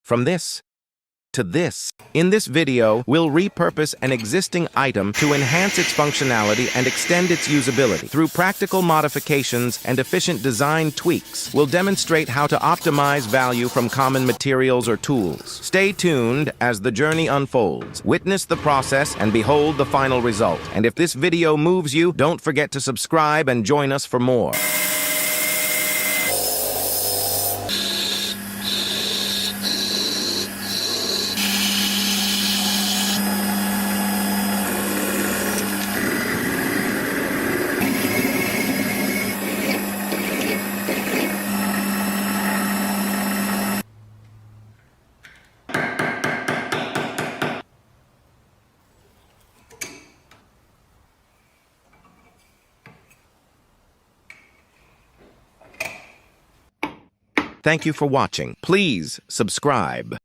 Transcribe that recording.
from this to this. In this video, we'll repurpose an existing item to enhance its functionality and extend its usability. Through practical modifications and efficient design tweaks, we'll demonstrate how to optimize value from common materials or tools. Stay tuned as the journey unfolds. Witness the process and behold the final result. And if this video moves you, don't forget to subscribe and join us for more. Thank you for watching. Please subscribe.